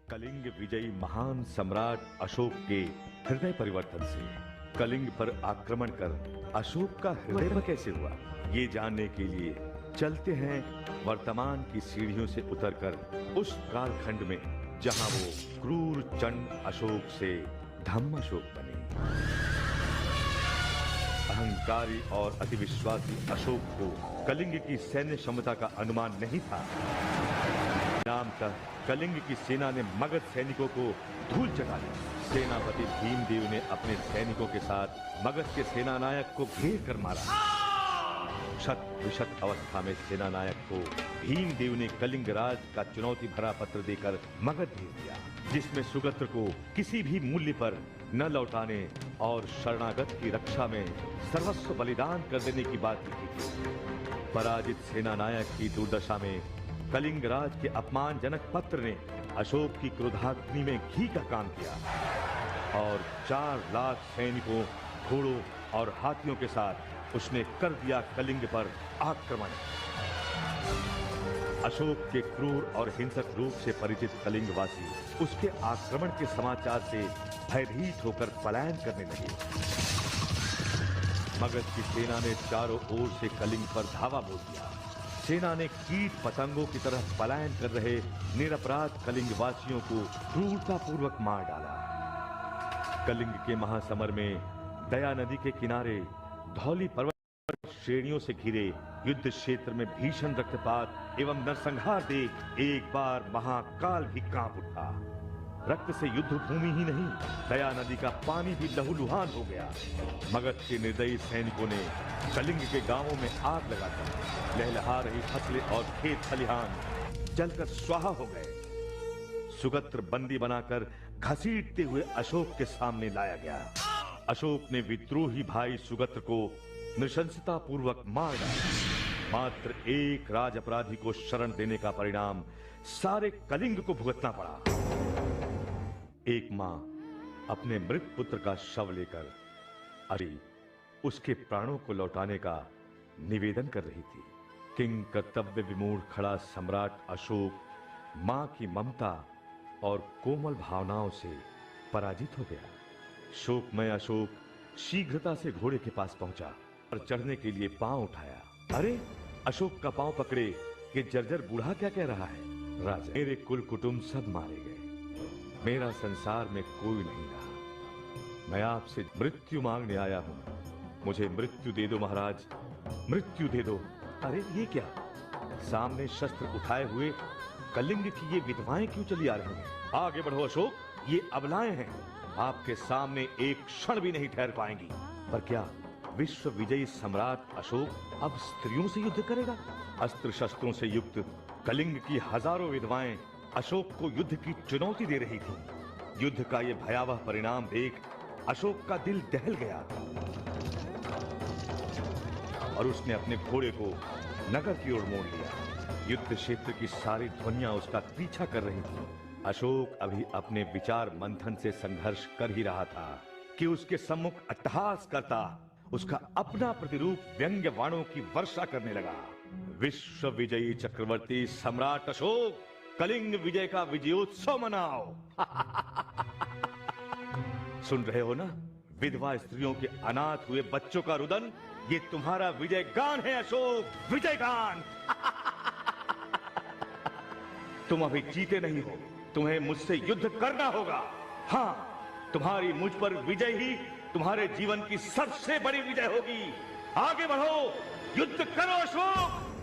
कलिंग विजयी महान सम्राट अशोक के हृदय परिवर्तन से कलिंग पर आक्रमण कर अशोक का हृदय पर कैसे हुआ, ये जानने के लिए चलते हैं वर्तमान की सीढ़ियों से उतरकर उस कालखंड में जहां वो क्रूर चंड अशोक से धम्म अशोक बने। अहंकारी और अतिविश्वासी अशोक को कलिंग की सैन्य क्षमता का अनुमान नहीं था। नाम तक कलिंग की सेना ने मगध सैनिकों को धूल चटा दी। सेनापति भीमदेव ने अपने सैनिकों के साथ मगध के सेनानायक को घेर कर मारा। शत विशत अवस्था में सेनानायक को भीमदेव ने कलिंग राज का चुनौती भरा पत्र देकर मगध भेज दिया, जिसमें सुगत्र को किसी भी मूल्य पर न लौटाने और शरणागत की रक्षा में सर्वस्व बलिदान कर देने की बात लिखी थी। पराजित सेनानायक की दुर्दशा में कलिंग राज के अपमानजनक पत्र ने अशोक की क्रोधाग्नि में घी का काम किया और 4 लाख सैनिकों, घोड़ों और हाथियों के साथ उसने कर दिया कलिंग पर आक्रमण। अशोक के क्रूर और हिंसक रूप से परिचित कलिंगवासी उसके आक्रमण के समाचार से भयभीत होकर पलायन करने लगे। मगध की सेना ने चारों ओर से कलिंग पर धावा बोल दिया। सेना ने कीट पतंगों की तरह पलायन कर रहे निरपराध कलिंगवासियों को क्रूरतापूर्वक मार डाला। कलिंग के महासमर में दया नदी के किनारे धौली पर्वत श्रेणियों से घिरे युद्ध क्षेत्र में भीषण रक्तपात एवं नरसंहार देख एक बार महाकाल भी कांप उठा। रक्त से युद्ध भूमि ही नहीं, दया नदी का पानी भी लहूलुहान हो गया। मगध के निर्दयी सैनिकों ने कलिंग के गांवों में आग लगाकर लहलहा रही फसलें और खेत खलिहान जलकर स्वाहा हो गए। सुगत्र बंदी बनाकर घसीटते हुए अशोक के सामने लाया गया। अशोक ने विद्रोही भाई सुगत्र को नृशंसता पूर्वक मार डाला। मात्र एक राज अपराधी को शरण देने का परिणाम सारे कलिंग को भुगतना पड़ा। एक मां अपने मृत पुत्र का शव लेकर उसके प्राणों को लौटाने का निवेदन कर रही थी। किंग कर्तव्य विमूढ़ खड़ा सम्राट अशोक मां की ममता और कोमल भावनाओं से पराजित हो गया। शोकमय अशोक शीघ्रता से घोड़े के पास पहुंचा और चढ़ने के लिए पांव उठाया। अरे, अशोक का पांव पकड़े ये जर्जर बूढ़ा क्या कह रहा है? राजा, मेरे कुल कुटुंब सब मारे गए, मेरा संसार में कोई नहीं रहा। मैं आपसे मृत्यु मांगने आया हूं। मुझे मृत्यु दे दो महाराज, मृत्यु दे दो। अरे ये क्या? सामने शस्त्र उठाए हुए कलिंग की ये विधवाएं क्यों चली आ रही हैं? आगे बढ़ो अशोक, ये अबलाएं हैं, आपके सामने एक क्षण भी नहीं ठहर पाएंगी। पर क्या विश्व विजयी सम्राट अशोक अब स्त्रियों से युद्ध करेगा? अस्त्र शस्त्रों से युक्त कलिंग की हजारों विधवाएं अशोक को युद्ध की चुनौती दे रही थी। युद्ध का यह भयावह परिणाम देख अशोक का दिल दहल गया और उसने अपने घोड़े को नगर की ओर मोड़ लिया। युद्ध क्षेत्र की सारी ध्वनियां उसका पीछा कर रही थी। अशोक अभी अपने विचार मंथन से संघर्ष कर ही रहा था कि उसके सम्मुख अट्टहास करता उसका अपना प्रतिरूप व्यंग्य बाणों की वर्षा करने लगा। विश्व विजयी चक्रवर्ती सम्राट अशोक, कलिंग विजय का विजयोत्सव मनाओ। सुन रहे हो ना, विधवा स्त्रियों के अनाथ हुए बच्चों का रुदन, ये तुम्हारा विजय गान है अशोक, विजय गान। तुम अभी जीते नहीं हो, तुम्हें मुझसे युद्ध करना होगा। हाँ, तुम्हारी मुझ पर विजय ही तुम्हारे जीवन की सबसे बड़ी विजय होगी। आगे बढ़ो, युद्ध करो अशोक।